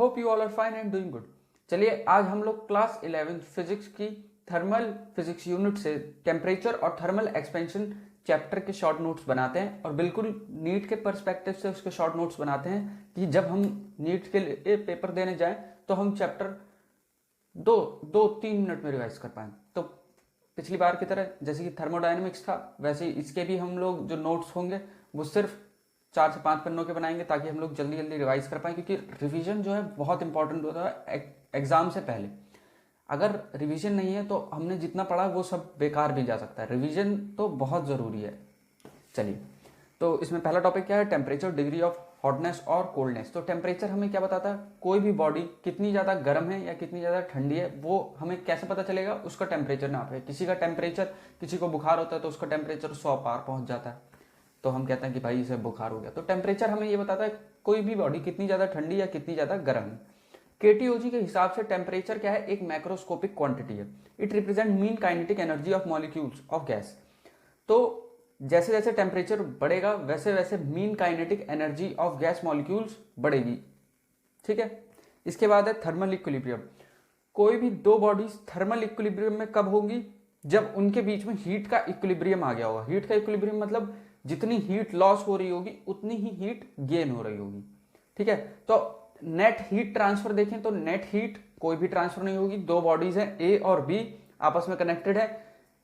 Hope you all are fine and doing good. चलिए आज हम लोग क्लास 11 फिजिक्स की थर्मल फिजिक्स यूनिट से टेम्परेचर और थर्मल एक्सपेंशन चैप्टर के शॉर्ट नोट्स बनाते हैं और बिल्कुल नीट के पर्सपेक्टिव से उसके शॉर्ट नोट्स बनाते हैं कि जब हम नीट के लिए पेपर देने जाएं तो हम चैप्टर दो तीन मिनट में रिवाइज कर पाएं। तो पिछली बार की तरह जैसे कि थर्मोडायनेमिक्स था वैसे ही इसके भी हम लोग जो नोट्स होंगे वो सिर्फ 4 से 5 पन्नों के बनाएंगे ताकि हम लोग जल्दी जल्दी रिवाइज कर पाएं, क्योंकि रिवीजन जो है बहुत इंपॉर्टेंट होता है एग्जाम से पहले। अगर रिवीजन नहीं है तो हमने जितना पढ़ा वो सब बेकार भी जा सकता है। रिवीजन तो बहुत ज़रूरी है। चलिए, तो इसमें पहला टॉपिक क्या है? टेम्परेचर, डिग्री ऑफ हॉटनेस और कोल्डनेस। तो टेम्परेचर हमें क्या बताता है? कोई भी बॉडी कितनी ज़्यादा गर्म है या कितनी ज़्यादा ठंडी है वो हमें कैसे पता चलेगा? उसका टेम्परेचर नाप है। किसी का टेम्परेचर, किसी को बुखार होता है तो उसका टेम्परेचर 100 पार पहुंच जाता है, तो हम कहते हैं कि भाई इसे बुखार हो गया। तो टेम्परेचर हमें ये बताता है कोई भी बॉडी कितनी ज़्यादा ठंडी या कितनी ज़्यादा गर्म है। केटीओजी के हिसाब से टेम्परेचर क्या है? एक मैक्रोस्कोपिक क्वांटिटी है। It represent mean kinetic energy of molecules of gas. तो जैसे जैसे टेम्परेचर बढ़ेगा वैसे वैसे mean kinetic energy of gas molecules बढ़ेगी। ठीक है। इसके बाद है थर्मल इक्विलिब्रियम। कोई भी दो बॉडीज थर्मल इक्विलिब्रियम में कब होंगी? जब उनके बीच में हीट का इक्विलिब्रियम आ गया होगा। हीट का इक्विलिब्रियम मतलब जितनी हीट लॉस हो रही होगी उतनी ही हीट गेन हो रही होगी। ठीक है। तो नेट हीट ट्रांसफर देखें तो नेट हीट कोई भी ट्रांसफर नहीं होगी। दो बॉडीज हैं ए और बी, आपस में कनेक्टेड है।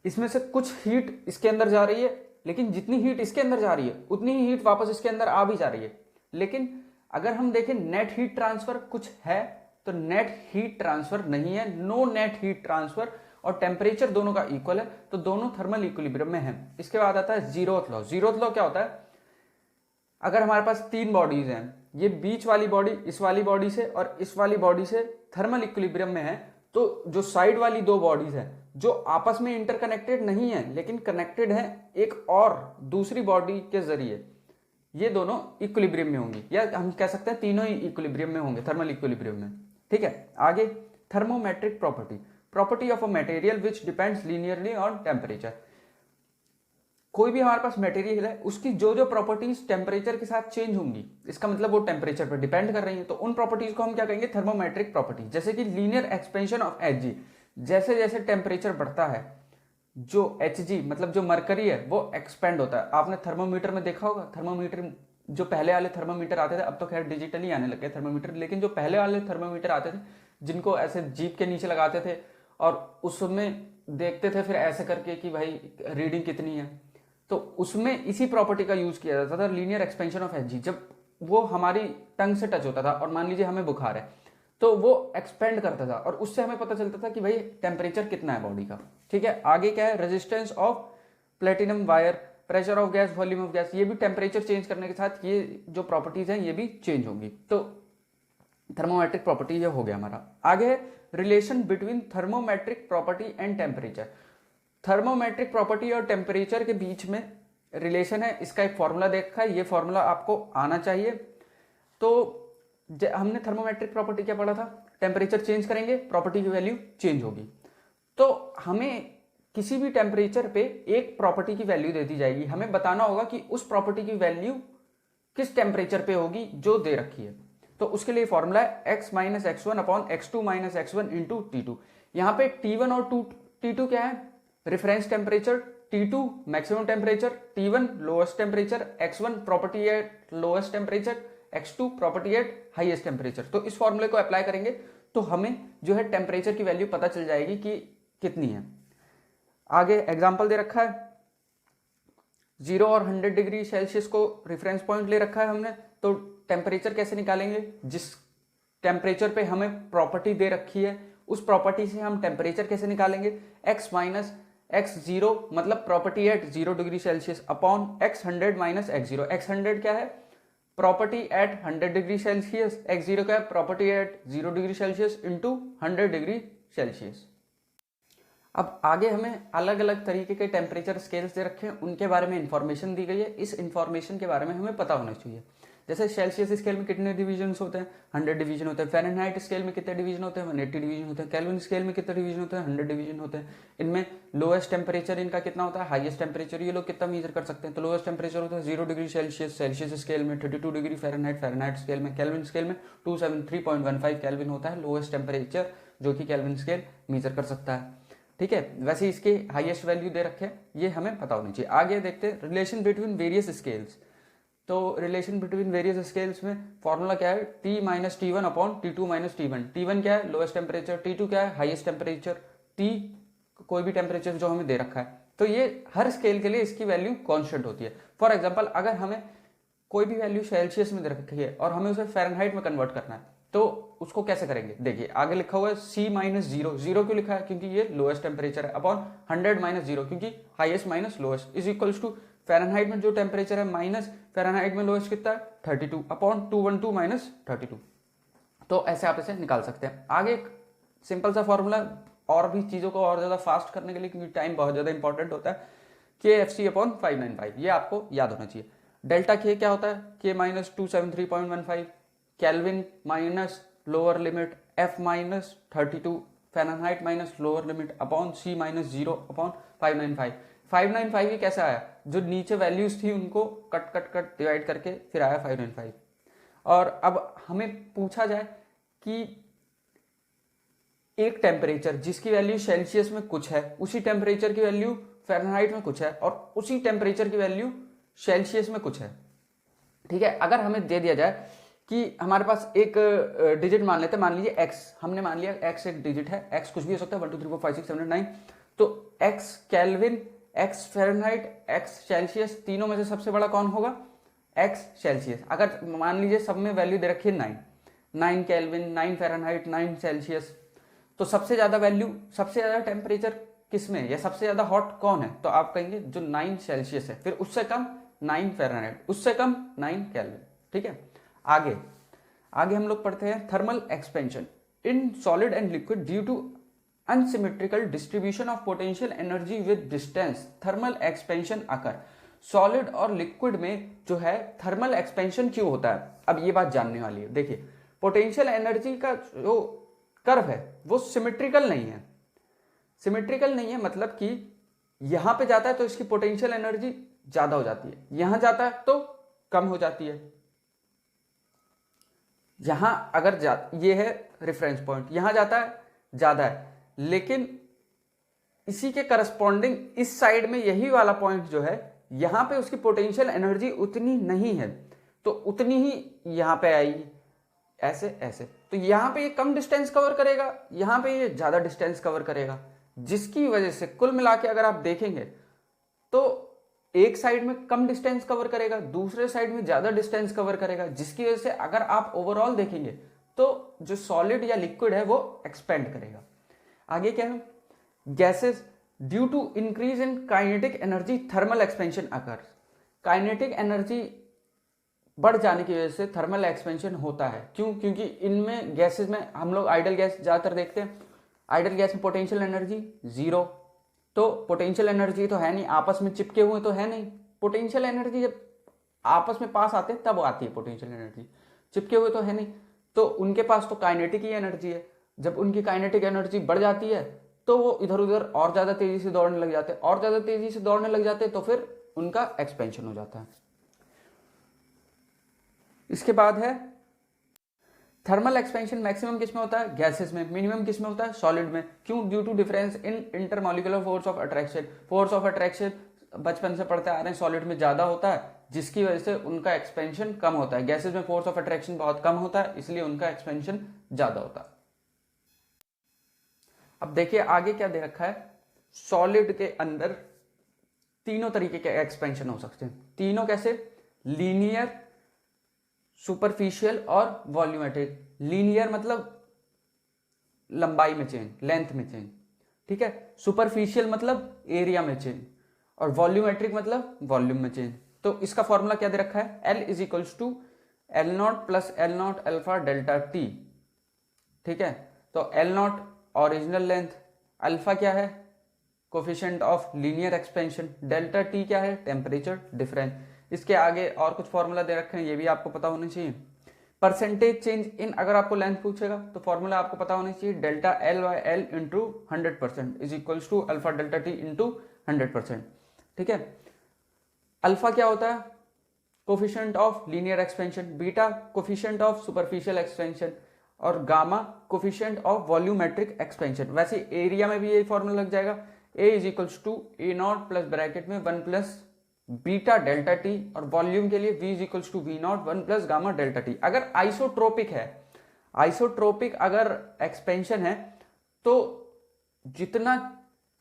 इसमें से कुछ हीट इसके अंदर जा रही है, लेकिन जितनी हीट इसके अंदर जा रही है उतनी ही हीट वापस इसके अंदर आ भी जा रही है। लेकिन अगर हम देखें नेट हीट ट्रांसफर कुछ है तो नेट हीट ट्रांसफर नहीं है, नो नेट हीट ट्रांसफर। और टेम्परेचर दोनों का इक्वल है तो दोनों थर्मल इक्विलिब्रियम में है। इसके बाद आता है जीरोथ लॉ। जीरोथ लॉ क्या होता है? अगर हमारे पास तीन बॉडीज हैं, ये बीच वाली बॉडी इस वाली बॉडी से और इस वाली बॉडी से थर्मल इक्विलिब्रियम में है, तो जो साइड वाली दो बॉडीज हैं जो आपस में इंटरकनेक्टेड नहीं है लेकिन कनेक्टेड है एक और दूसरी बॉडी के जरिए, ये दोनों इक्विलिब्रियम में होंगी, या हम कह सकते हैं तीनों ही इक्विलिब्रियम में होंगे, थर्मल इक्विलिब्रियम में। ठीक है। आगे thermometric property, property of a material which depends linearly on temperature. कोई भी हमारे पास मटेरियल है उसकी जो जो प्रॉपर्टीज टेम्परेचर के साथ चेंज होंगी, इसका मतलब वो टेम्परेचर पर डिपेंड कर रही है, तो उन प्रॉपर्टीज को हम क्या कहेंगे? Thermometric property. जैसे कि लीनियर एक्सपेंशन ऑफ Hg, जैसे जैसे टेम्परेचर बढ़ता है जो Hg मतलब जो मरकरी है वो एक्सपेंड होता है। आपने थर्मोमीटर में देखा होगा, थर्मोमीटर जो पहले वाले थर्मोमीटर आते थे, अब तो खैर डिजिटली आने लगे थर्मोमीटर, लेकिन जो पहले वाले थर्मोमीटर आते थे जिनको ऐसे जीप के नीचे लगाते थे और उसमें देखते थे फिर ऐसे करके कि भाई रीडिंग कितनी है, तो उसमें इसी प्रॉपर्टी का यूज किया जाता था, लीनियर एक्सपेंशन ऑफ Hg। जब वो हमारी टंग से टच होता था और मान लीजिए हमें बुखार है तो वो एक्सपेंड करता था और उससे हमें पता चलता था कि भाई टेम्परेचर कितना है बॉडी का। ठीक है। आगे क्या है? Resistance of platinum wire, pressure of gas, volume of gas. ये भी टेम्परेचर चेंज करने के साथ ये जो प्रॉपर्टीज हैं ये भी चेंज होंगी। तो थर्मोमेट्रिक प्रॉपर्टी ये हो गया हमारा। आगे है relation between thermometric property and temperature. Thermometric property और टेम्परेचर के बीच में रिलेशन है, इसका एक फॉर्मूला देखा है, ये फॉर्मूला आपको आना चाहिए। तो हमने थर्मोमेट्रिक प्रॉपर्टी क्या पढ़ा था? टेम्परेचर चेंज करेंगे प्रॉपर्टी की वैल्यू चेंज होगी। तो हमें किसी भी टेम्परेचर पे एक प्रॉपर्टी की वैल्यू दे दी जाएगी, हमें बताना होगा कि उस प्रॉपर्टी की वैल्यू किस टेम्परेचर पे होगी जो दे रखी है। तो उसके लिए फॉर्मूला है x minus x1 upon x2 minus x1 into T2। यहाँ पे T1 और T2 क्या है? Reference temperature, T2 maximum temperature, T1 lowest temperature, x1 property eight lowest temperature, x2 property eight highest temperature. तो इस फॉर्मूले को अप्लाई करेंगे तो हमें जो है टेम्परेचर की वैल्यू पता चल जाएगी कि कितनी है। आगे एग्जांपल दे रखा है, 0 और 100 डिग्री सेल्सियस को रेफरेंस पॉइंट ले रखा है हमने, तो टेम्परेचर कैसे निकालेंगे? जिस टेम्परेचर पे हमें प्रॉपर्टी दे रखी है उस प्रॉपर्टी से हम टेम्परेचर कैसे निकालेंगे? x माइनस x0 मतलब property eight 0 degree Celsius upon x100 minus x0। x100 क्या है? Property eight 100 degree Celsius, x0 का property eight 0 degree Celsius into 100 degree Celsius. अब आगे हमें अलग अलग तरीके के टेम्परेचर स्केल्स दे रखे हैं, उनके बारे में इंफॉर्मेशन दी गई है। इस इंफॉर्मेशन के बारे में हमें पता होना चाहिए। जैसे सेल्सियस स्केल में कितने डिवीजन होते हैं, 100 डिवीजन होते हैं। फ़ारेनहाइट स्केल में कितने डिवीजन होते हैं, 180 डिवीजन होते हैं। केल्विन स्केल में कितने डिवीजन होते हैं, 100 डिवीजन होते हैं। इनमें लोएस्ट टेम्परेचर इनका कितना होता है, हाईएस्ट टेम्परेचर ये लोग कितना मेजर कर सकते हैं, तो लोएस्ट टेम्परेचर होता है 0 डिग्री सेल्सियस, सेल्सियस स्केल में 32 डिग्री फ़ारेनहाइट, फ़ारेनहाइट स्केल में। केल्विन स्केल में 273.15 केल्विन होता है लोएस्ट टेम्परेचर जो कि केल्विन स्केल मेजर कर सकता है। ठीक है, वैसे इसके हाईएस्ट वैल्यू दे रखे हैं, ये हमें पता होनी चाहिए। आगे देखते हैं रिलेशन बिटवीन वेरियस स्केल्स। तो रिलेशन बिटवीन वेरियस स्केल्स में फॉर्मूला क्या है, T minus T1 upon T2 minus T1। T1 क्या है, लोएस्ट टेम्परेचर, T2 क्या है, हाईएस्ट टेम्परेचर, T कोई भी टेम्परेचर जो हमें दे रखा है। तो ये हर स्केल के लिए इसकी वैल्यू कॉन्स्टेंट होती है। फॉर एग्जाम्पल अगर हमें कोई भी वैल्यू सेल्सियस में दे रखी है और हमें उसे फ़ारेनहाइट में कन्वर्ट करना है, तो उसको कैसे करेंगे, देखिए आगे लिखा हुआ है C माइनस 0, 0 क्यों लिखा है, क्योंकि ये लोएस्ट टेम्परेचर है, अपॉन 100 माइनस 0 क्योंकि highest minus lowest, is equals to Fahrenheit में जो टेम्परेचर है माइनस फ़ारेनहाइट में लोएस्ट कितना है 32 अपॉन 212 माइनस 32। तो ऐसे आप इसे निकाल सकते हैं। आगे एक सिंपल सा फॉर्मूला और भी चीज़ों को और ज़्यादा फास्ट करने के लिए, क्योंकि टाइम बहुत ज़्यादा इंपॉर्टेंट होता है, KFC अपॉन 595, ये आपको याद होना चाहिए। डेल्टा K क्या होता है, K minus 273.15, kelvin minus lower limit F minus 32, Fahrenheit minus lower limit upon C minus 0 upon 595। 595 ये कैसे आया, जो नीचे वैल्यूज थी उनको कट कट कट डिवाइड करके फिर आया 595। और अब हमें पूछा जाए कि एक टेम्परेचर जिसकी वैल्यू सेल्सियस में कुछ है, उसी टेम्परेचर की वैल्यू फ़ारेनहाइट में कुछ है, और उसी टेम्परेचर की वैल्यू सेल्सियस में कुछ है। ठीक है, अगर हमें दे दिया जाए कि हमारे पास एक डिजिट मान लेते हैं, मान लीजिए x, हमने मान लिया x एक डिजिट है, x कुछ भी हो सकता है 1 2 3 4 5 6 7 8 9, तो x kelvin, x Fahrenheit, x Celsius, तीनों में से सबसे बड़ा कौन होगा, x सेल्सियस। अगर मान लीजिए सब में वैल्यू दे रखी है 9 केल्विन, 9 फ़ारेनहाइट, 9 सेल्सियस, तो सबसे ज्यादा वैल्यू, सबसे ज्यादा टेम्परेचर किस में, या सबसे ज्यादा हॉट कौन है, तो आप कहेंगे जो 9 सेल्सियस है, फिर उससे कम 9 फ़ारेनहाइट, उससे कम 9 केल्विन। ठीक है, आगे हम लोग पढ़ते हैं thermal expansion in solid and liquid due to unsymmetrical distribution of potential energy with distance thermal expansion occur. Solid और लिक्विड में जो है थर्मल एक्सपेंशन क्यों होता है, अब ये बात जानने वाली है। देखिए पोटेंशियल एनर्जी का जो कर्व है वो सिमेट्रिकल नहीं है। सिमेट्रिकल नहीं है मतलब कि यहां पे जाता है तो इसकी पोटेंशियल एनर्जी ज्यादा हो जाती है, यहां जाता है तो कम हो जाती है। यहां अगर ये है रेफरेंस पॉइंट, यहां जाता है ज्यादा है, लेकिन इसी के करस्पॉन्डिंग इस साइड में यही वाला पॉइंट जो है, यहां पे उसकी पोटेंशियल एनर्जी उतनी नहीं है, तो उतनी ही यहां पे आएगी, ऐसे ऐसे। तो यहां पे ये कम डिस्टेंस कवर करेगा, यहां पे ये ज्यादा डिस्टेंस कवर करेगा, जिसकी वजह से कुल मिला के अगर आप देखेंगे तो एक साइड में कम डिस्टेंस कवर करेगा, दूसरे साइड में ज्यादा डिस्टेंस कवर करेगा, जिसकी वजह से अगर आप ओवरऑल देखेंगे तो जो सॉलिड या लिक्विड है वो एक्सपेंड करेगा। आगे क्या है, gases due to increase in kinetic energy thermal expansion occur. Kinetic energy बढ़ जाने की वजह से थर्मल एक्सपेंशन होता है। क्यों, क्योंकि इनमें गैसेस में हम लोग आइडल गैस ज्यादातर देखते हैं, आइडल गैस में पोटेंशियल एनर्जी 0, तो पोटेंशियल एनर्जी तो है नहीं, आपस में चिपके हुए तो है नहीं। पोटेंशियल एनर्जी जब आपस में पास आते हैं तब आती है पोटेंशियल एनर्जी, चिपके हुए तो है नहीं, तो उनके पास तो काइनेटिक ही एनर्जी है। जब उनकी काइनेटिक एनर्जी बढ़ जाती है तो वो इधर उधर और ज्यादा तेजी से दौड़ने लग जाते हैं, और ज्यादा तेजी से दौड़ने लग जाते हैं, तो फिर उनका एक्सपेंशन हो जाता है। इसके बाद है थर्मल एक्सपेंशन मैक्सिमम किस में होता है, गैसेस में, मिनिमम किस में होता है, सॉलिड में। क्यों, due to difference in intermolecular force of attraction. Force of attraction बचपन से पढ़ते आ रहे हैं, सॉलिड में ज्यादा होता है, जिसकी वजह से उनका एक्सपेंशन कम होता है। गैसेस में फोर्स ऑफ अट्रैक्शन बहुत कम होता है, इसलिए उनका एक्सपेंशन ज्यादा होता है। अब देखिए आगे क्या दे रखा है, सॉलिड के अंदर तीनों तरीके के एक्सपेंशन हो सकते हैं। तीनों कैसे, लीनियर, सुपरफिशियल और वॉल्यूमेट्रिक। लीनियर मतलब लंबाई में चेंज, लेंथ में चेंज, ठीक है। सुपरफिशियल मतलब एरिया में चेंज, और वॉल्यूमेट्रिक मतलब वॉल्यूम में चेंज। तो इसका फॉर्मूला क्या दे रखा है, L is equals to L not plus L not alpha delta T, ठीक है। तो L not original length, alpha क्या है, coefficient of linear expansion, delta T क्या है, टेम्परेचर डिफरेंस। इसके आगे और कुछ फॉर्मूला दे रखे हैं, ये भी आपको पता होना चाहिए। परसेंटेज चेंज इन अगर आपको लेंथ पूछेगा तो फॉर्मूला आपको पता होना चाहिए, delta L by L into 100% is equals to alpha delta T into 100%। ठीक है, अल्फा क्या होता है? Coefficient of linear expansion, beta coefficient of superficial expansion और gamma coefficient of volumetric expansion. वैसे एरिया में भी यही फॉर्मूला लग जाएगा, A is equals to A not plus bracket में 1 प्लस बीटा डेल्टा टी, और वॉल्यूम के लिए v is equals to V not 1 plus gamma delta T. अगर आइसोट्रोपिक है, आइसोट्रोपिक अगर एक्सपेंशन है तो जितना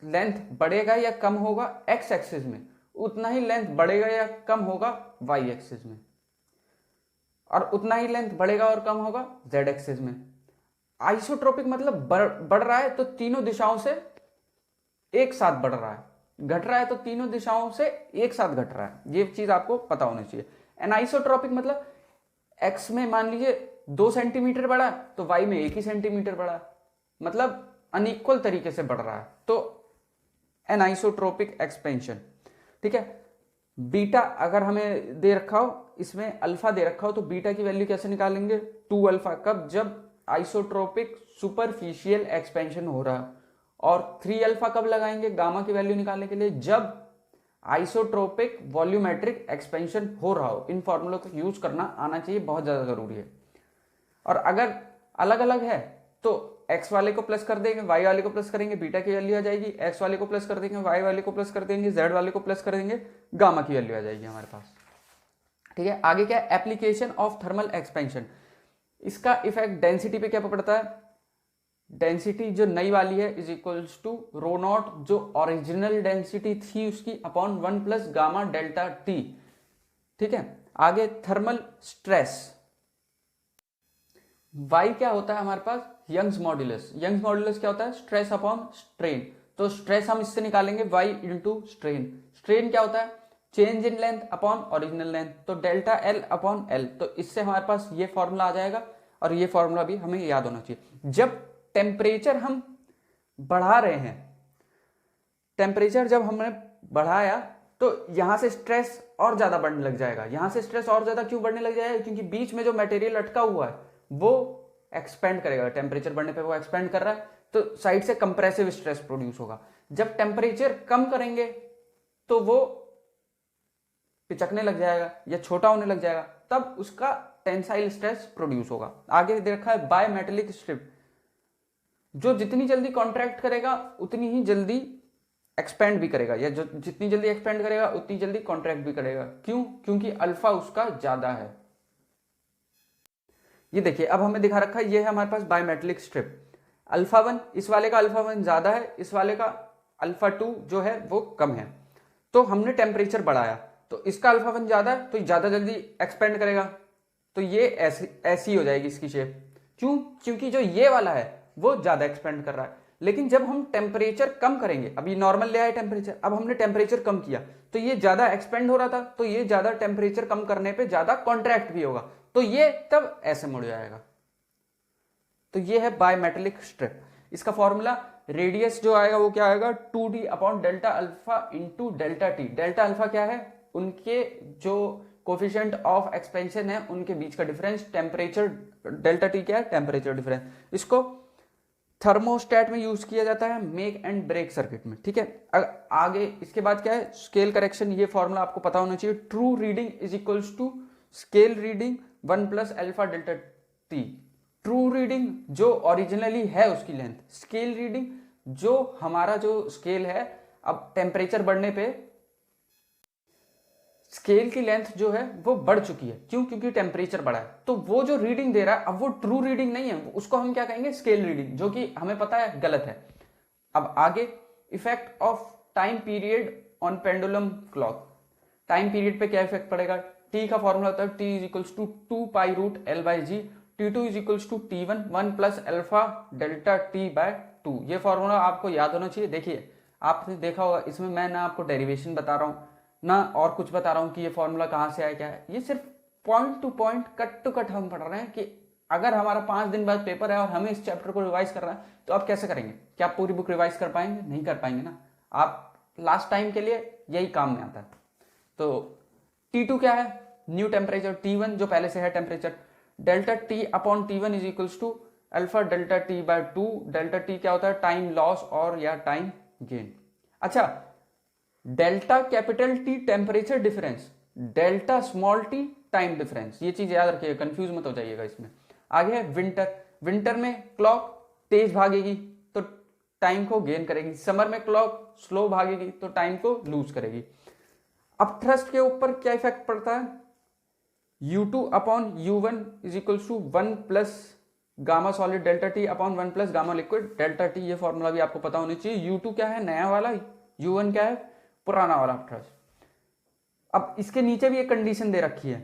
लेंथ बढ़ेगा या कम होगा x एक्सिस में, उतना ही लेंथ बढ़ेगा या कम होगा y एक्सिस में, और उतना ही लेंथ बढ़ेगा और कम होगा z एक्सिस में। आइसोट्रोपिक मतलब बढ़ रहा है तो तीनों दिशाओं से एक साथ बढ़ रहा है, घट रहा है तो तीनों दिशाओं से एक साथ घट रहा है, ये चीज आपको पता होनी चाहिए। एनाइसोट्रोपिक मतलब x में मान लीजिए 2 सेंटीमीटर बढ़ा तो y में 1 ही सेंटीमीटर बढ़ा, मतलब अनइक्वल तरीके से बढ़ रहा है, तो एनाइसोट्रोपिक एक्सपेंशन। ठीक है, बीटा अगर हमें दे रखा हो, इसमें अल्फा दे रखा हो, तो बीटा की वैल्यू कैसे निकालेंगे? 2 अल्फा। कब? जब आइसोट्रोपिक सुपरफिशियल एक्सपेंशन हो रहा है। और 3 अल्फा कब लगाएंगे गामा की वैल्यू निकालने के लिए? जब आइसोट्रोपिक वॉल्यूमेट्रिक एक्सपेंशन हो रहा हो। इन फॉर्मूलों को यूज करना आना चाहिए, बहुत ज्यादा जरूरी है। और अगर अलग अलग है तो x वाले को प्लस कर देंगे, y वाले को प्लस करेंगे, बीटा की वैल्यू आ जाएगी, x वाले को प्लस कर देंगे, y वाले को प्लस कर देंगे, z वाले को प्लस कर देंगे, गामा की वैल्यू आ जाएगी हमारे पास। ठीक है, आगे क्या है? Application of thermal expansion. इसका इफेक्ट डेंसिटी पे क्या पड़ता है? डेंसिटी जो नई वाली है is equals to rho not, जो ओरिजिनल डेंसिटी थी उसकी, upon 1 plus gamma delta T. ठीक है, आगे थर्मल स्ट्रेस। y क्या होता है हमारे पास? Young's modulus. यंग्स मॉड्यूलस क्या होता है? Stress upon strain. तो स्ट्रेस हम इससे निकालेंगे y इंटू स्ट्रेन। स्ट्रेन क्या होता है? Change in length upon original length, तो डेल्टा एल अपॉन एल। तो इससे हमारे पास ये फॉर्मूला आ जाएगा, और ये फॉर्मूला भी हमें याद होना चाहिए। जब टेम्परेचर हम बढ़ा रहे हैं, टेम्परेचर जब हमने बढ़ाया तो यहां से स्ट्रेस और ज्यादा बढ़ने लग जाएगा। यहां से स्ट्रेस और ज्यादा क्यों बढ़ने लग जाएगा? क्योंकि बीच में जो मटेरियल अटका हुआ है वो एक्सपेंड करेगा। टेम्परेचर बढ़ने पे वो एक्सपेंड कर रहा है, तो साइड से कंप्रेसिव स्ट्रेस प्रोड्यूस होगा। जब टेम्परेचर कम करेंगे तो वो पिचकने लग जाएगा या छोटा होने लग जाएगा, तब उसका टेंसाइल स्ट्रेस प्रोड्यूस होगा। आगे दे रखा है बाय मेटेलिक स्ट्रिप, जो जितनी जल्दी कॉन्ट्रैक्ट करेगा उतनी ही जल्दी एक्सपेंड भी करेगा, या जो जितनी जल्दी एक्सपेंड करेगा उतनी जल्दी कॉन्ट्रैक्ट भी करेगा। क्यों? क्योंकि अल्फा उसका ज्यादा है। ये देखिए, अब हमें दिखा रखा है, ये है हमारे पास बायोमेट्रिक स्ट्रिप। अल्फा 1, इस वाले का अल्फा 1 ज्यादा है, इस वाले का अल्फा 2 जो है वो कम है। तो हमने टेम्परेचर बढ़ाया तो इसका अल्फा 1 ज्यादा है, तो ज्यादा जल्दी एक्सपेंड करेगा, तो ये ऐसी हो जाएगी इसकी शेप। क्यों? क्योंकि जो ये वाला है वो ज्यादा एक्सपेंड कर रहा है। लेकिन जब हम टेम्परेचर कम करेंगे, अभी नॉर्मल ले आए टेम्परेचर, अब हमने टेम्परेचर कम किया तो ये ज्यादा एक्सपेंड हो रहा था, तो ये ज्यादा टेम्परेचर कम करने पे ज्यादा कॉन्ट्रैक्ट भी होगा, तो ये तब ऐसे मुड़ जाएगा। तो ये है बायमेटेलिक स्ट्रिप। इसका फॉर्मूला रेडियस जो आएगा वो क्या आएगा? 2d upon delta alpha into delta T. Delta alpha क्या है? उनके जो कोफिशिएंट ऑफ एक्सपेंशन है उनके बीच का डिफरेंस। टेम्परेचर डेल्टा टी क्या है? Temperature difference. इसको थर्मोस्टेट में यूज किया जाता है मेक एंड ब्रेक सर्किट में। ठीक है, आगे इसके बाद क्या है? Scale correction. ये फॉर्मूला आपको पता होना चाहिए। True reading is equals to scale reading 1 plus alpha delta T. True reading जो ओरिजिनली है उसकी लेंथ, स्केल रीडिंग जो हमारा जो स्केल है, अब टेम्परेचर बढ़ने पे स्केल की लेंथ जो है वो बढ़ चुकी है। क्यों? क्योंकि टेम्परेचर बढ़ा है, तो वो जो रीडिंग दे रहा है अब वो ट्रू रीडिंग नहीं है, उसको हम क्या कहेंगे? स्केल रीडिंग, जो कि हमें पता है गलत है। अब आगे effect of time period on pendulum clock. Time period पे क्या इफेक्ट पड़ेगा? टी का फॉर्मूला होता है T is equals to 2 pi root L by G. T2 is equals to T1 1 plus alpha delta T by 2। ये formula आपको याद होना चाहिए। देखिए, आपने देखा होगा इसमें मैं ना आपको डेरिवेशन बता रहा हूँ ना और कुछ बता रहा हूँ कि ये फॉर्मूला कहाँ से आया क्या है। ये सिर्फ point to point, cut to cut हम पढ़ रहे हैं कि अगर हमारा 5 दिन बाद पेपर है और हमें इस चैप्टर को रिवाइज करना है तो आप कैसे करेंगे? क्या आप पूरी बुक रिवाइज कर पाएंगे? नहीं कर पाएंगे ना। आप लास्ट टाइम के लिए यही काम में आता है। तो T2 क्या है, न्यू टेम्परेचर, T1 जो पहले से है temperature, delta T upon T1 is equals to alpha delta T by 2। Delta T क्या होता है, टाइम लॉस और या टाइम गेन। अच्छा, delta capital T temperature difference, delta small t time difference, ये चीज याद रखिएगा, कंफ्यूज मत हो जाइएगा इसमें। आगे है विंटर, विंटर में क्लॉक तेज भागेगी तो टाइम को गेन करेगी, समर में क्लॉक स्लो भागेगी तो टाइम को लूज करेगी। अब थ्रस्ट के ऊपर क्या इफेक्ट पड़ता है, U2 upon U1 is equals to 1 plus gamma solid delta T upon 1 plus gamma liquid delta T। ये फॉर्मूला भी आपको पता होनी चाहिए। U2 क्या है, नया वाला, U1 क्या है, पुराना वाला थ्रस्ट। अब इसके नीचे भी एक कंडीशन दे रखी है,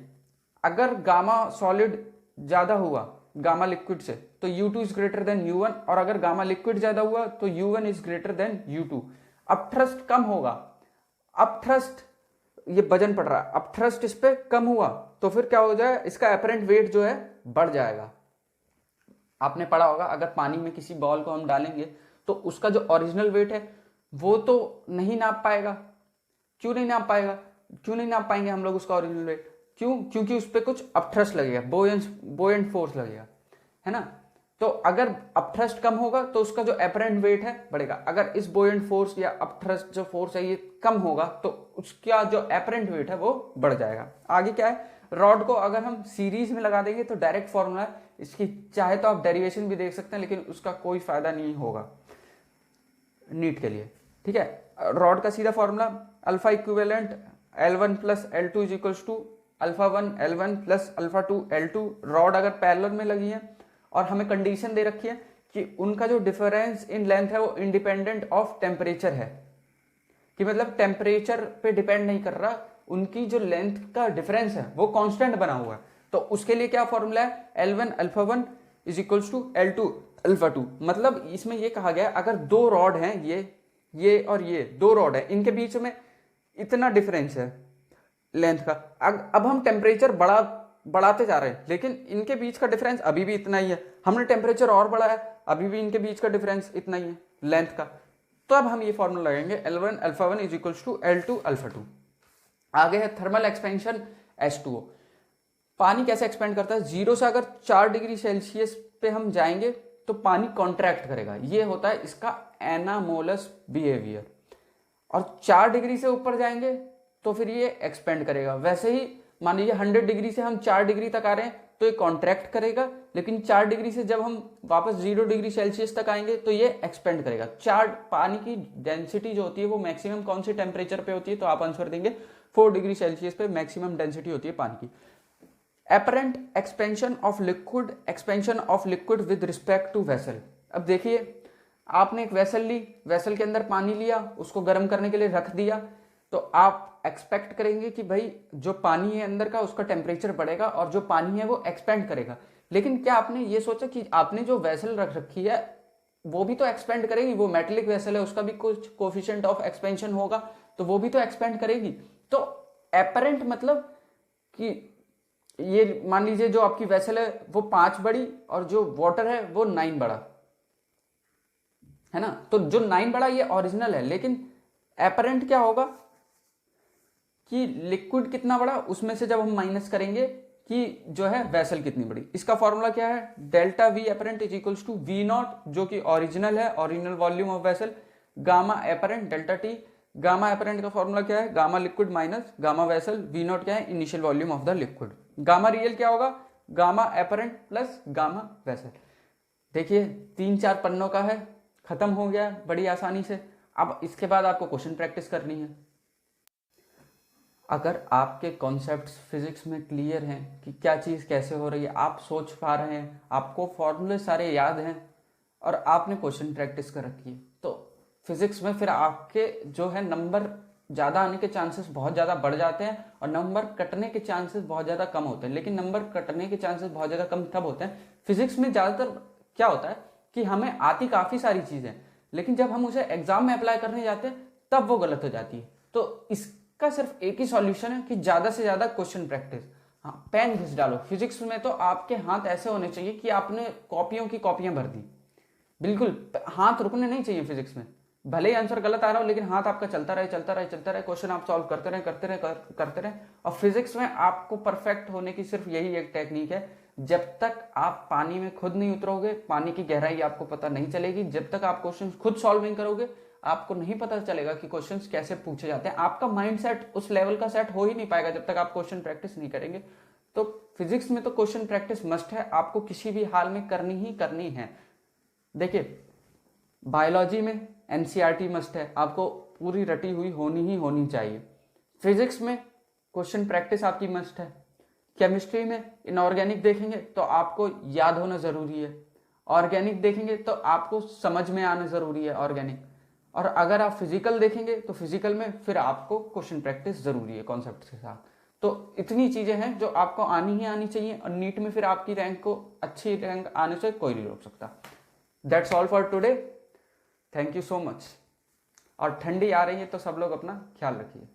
अगर गामा सॉलिड ज्यादा हुआ गामा लिक्विड से तो U2 is greater than U1, और अगर गामा लिक्विड ज्यादा हुआ तो U1 is greater than U2। अब थ्रस्ट कम होगा, अब थ्रस्ट ये वजन पड़ रहा है, अब थ्रस्ट इस पे कम हुआ तो फिर क्या हो जाए, इसका एपरेंट वेट जो है बढ़ जाएगा। आपने पढ़ा होगा, अगर पानी में किसी बॉल को हम डालेंगे तो उसका जो ओरिजिनल वेट है वो तो नहीं नाप पाएगा। क्यों नहीं नाप पाएगा, क्यों नहीं नाप पाएंगे हम लोग उसका ओरिजिनल वेट, क्यों, क्योंकि उस पर कुछ अपथ्रस्ट लगेगा, बोयेंट फोर्स लगेगा, है ना। तो अगर अपथ्रस्ट कम होगा तो उसका जो एपरेंट वेट है बढ़ेगा, अगर इस बोयेंट फोर्स या अपथ्रस्ट जो फोर्स है ये कम होगा तो उसका जो एपरेंट वेट है वो बढ़ जाएगा। आगे क्या है, रॉड को अगर हम सीरीज में लगा देंगे तो डायरेक्ट फॉर्मूला है इसकी, चाहे तो आप डेरिवेशन भी देख सकते हैं लेकिन उसका कोई फायदा नहीं होगा नीट के लिए, ठीक है। रॉड का सीधा formula alpha equivalent L1 plus L2 is equals to alpha 1 L1 plus alpha 2 L2। Rod अगर पैरेलल में लगी है और हमें कंडीशन दे रखी है कि उनका जो डिफरेंस इन लेंथ है वो इंडिपेंडेंट ऑफ टेम्परेचर है, कि मतलब टेम्परेचर पे डिपेंड नहीं कर रहा, उनकी जो लेंथ का डिफरेंस है वो कांस्टेंट बना हुआ है। तो उसके लिए क्या फॉर्मूला है, L1 alpha 1 is equals to L2 alpha 2। मतलब इसमें ये कहा गया अगर दो रॉड हैं, ये और ये दो रॉड है, इनके बीच में इतना डिफरेंस है लेंथ का, अब हम टेम्परेचर बढ़ाते जा रहे हैं लेकिन इनके बीच का डिफरेंस अभी भी इतना ही है, हमने टेम्परेचर और बढ़ाया है अभी भी इनके बीच का डिफरेंस इतना ही है लेंथ का। तो अब हम ये फॉर्मूला लगाएंगे L1 alpha 1 is equals to L2 alpha 2। आगे है थर्मल एक्सपेंशन H2O। पानी कैसे एक्सपेंड करता है, 0 से अगर 4 डिग्री सेल्सियस पे हम जाएंगे तो पानी कॉन्ट्रैक्ट करेगा, ये होता है इसका एनामोलस बिहेवियर, और 4 डिग्री से ऊपर जाएंगे तो फिर ये एक्सपेंड करेगा। वैसे ही मान लीजिए 100 डिग्री से हम 4 डिग्री तक आ रहे हैं तो ये कॉन्ट्रैक्ट करेगा, लेकिन 4 डिग्री से जब हम वापस 0 डिग्री सेल्सियस तक आएंगे तो ये एक्सपेंड करेगा। पानी की डेंसिटी जो होती है वो मैक्सिमम कौन से टेम्परेचर पे होती है, तो आप आंसर देंगे 4 डिग्री सेल्सियस पे मैक्सिमम डेंसिटी होती है पानी की। Apparent expansion of liquid, expansion of liquid with respect to vessel. अब देखिए, आपने एक वेसल ली, वेसल के अंदर पानी लिया, उसको गर्म करने के लिए रख दिया, तो आप एक्सपेक्ट करेंगे कि भाई जो पानी है अंदर का उसका टेम्परेचर बढ़ेगा और जो पानी है वो एक्सपेंड करेगा। लेकिन क्या आपने ये सोचा कि आपने जो वेसल रख रखी है वो भी तो एक्सपेंड करेगी, वो मेटेलिक वेसल है उसका भी कुछ कोफिशिएंट ऑफ एक्सपेंशन होगा तो वो भी तो एक्सपेंड करेगी। तो एपरेंट मतलब कि ये मान लीजिए जो आपकी वेसल है वो 5 बड़ी और जो वाटर है वो 9 बड़ा, है ना। तो जो 9 बड़ा ये ओरिजिनल है, लेकिन एपरेंट क्या होगा कि लिक्विड कितना बड़ा, उसमें से जब हम माइनस करेंगे कि जो है वेसल कितनी बड़ी। इसका फॉर्मूला क्या है, delta V apparent is equals to V not जो कि ओरिजिनल है, original volume of vessel, gamma apparent delta T. Gamma apparent का फॉर्मूला क्या है, gamma liquid minus gamma vessel, V not क्या है, initial volume of the liquid. Gamma real क्या होगा, gamma apparent plus gamma vessel. देखिए 3-4 पन्नों का है, खत्म हो गया बड़ी आसानी से। अब इसके बाद आपको क्वेश्चन प्रैक्टिस करनी है। अगर आपके कॉन्सेप्ट्स फिजिक्स में क्लियर हैं कि क्या चीज़ कैसे हो रही है, आप सोच पा रहे हैं, आपको फॉर्मूले सारे याद हैं और आपने क्वेश्चन प्रैक्टिस कर रखी है, तो फिजिक्स में फिर आपके जो है नंबर ज़्यादा आने के चांसेस बहुत ज़्यादा बढ़ जाते हैं और नंबर कटने के चांसेस बहुत ज़्यादा कम होते हैं। लेकिन नंबर कटने के चांसेस बहुत ज़्यादा कम तब होते हैं, फिजिक्स में ज़्यादातर क्या होता है कि हमें आती काफ़ी सारी चीज़ें, लेकिन जब हम उसे एग्जाम में अप्लाई करने जाते हैं तब वो गलत हो जाती है। तो इसका सिर्फ एक ही सॉल्यूशन है कि ज़्यादा से ज़्यादा क्वेश्चन प्रैक्टिस। हाँ, पेन घिस डालो। फिजिक्स में तो आपके हाथ ऐसे होने चाहिए कि आपने कॉपियों की कॉपियां भर दी, बिल्कुल हाथ रुकने नहीं चाहिए फिजिक्स में, भले ही आंसर गलत आ रहा हो लेकिन हाथ आपका चलता रहे चलता रहे चलता रहे, क्वेश्चन आप सॉल्व करते रहे करते रहे करते रहे। और फिजिक्स में आपको परफेक्ट होने की सिर्फ यही एक टेक्निक है, जब तक आप पानी में खुद नहीं उतरोगे, पानी की गहराई आपको पता नहीं चलेगी, जब तक आप क्वेश्चन खुद सॉल्व नहीं करोगे, आपको नहीं पता चलेगा कि क्वेश्चंस कैसे पूछे जाते हैं। आपका माइंडसेट उस लेवल का सेट हो ही नहीं पाएगा जब तक आप क्वेश्चन प्रैक्टिस नहीं करेंगे। तो फिजिक्स में तो क्वेश्चन प्रैक्टिस मस्ट है, आपको किसी भी हाल में करनी ही करनी है। देखिए बायोलॉजी में एनसीईआरटी मस्ट है, आपको पूरी रटी हुई होनी ही होनी चाहिए। फिजिक्स में क्वेश्चन प्रैक्टिस आपकी मस्ट है। केमिस्ट्री में इनऑर्गेनिक देखेंगे तो आपको याद होना जरूरी है, ऑर्गेनिक देखेंगे तो आपको समझ में आना जरूरी है ऑर्गेनिक, और अगर आप फिजिकल देखेंगे तो फिजिकल में फिर आपको क्वेश्चन प्रैक्टिस जरूरी है कॉन्सेप्ट के साथ। तो इतनी चीजें हैं जो आपको आनी ही आनी चाहिए, और नीट में फिर आपकी रैंक को अच्छी रैंक आने से कोई नहीं रोक सकता। That's all for today, thank you so much. और ठंडी आ रही है तो सब लोग अपना ख्याल रखिए।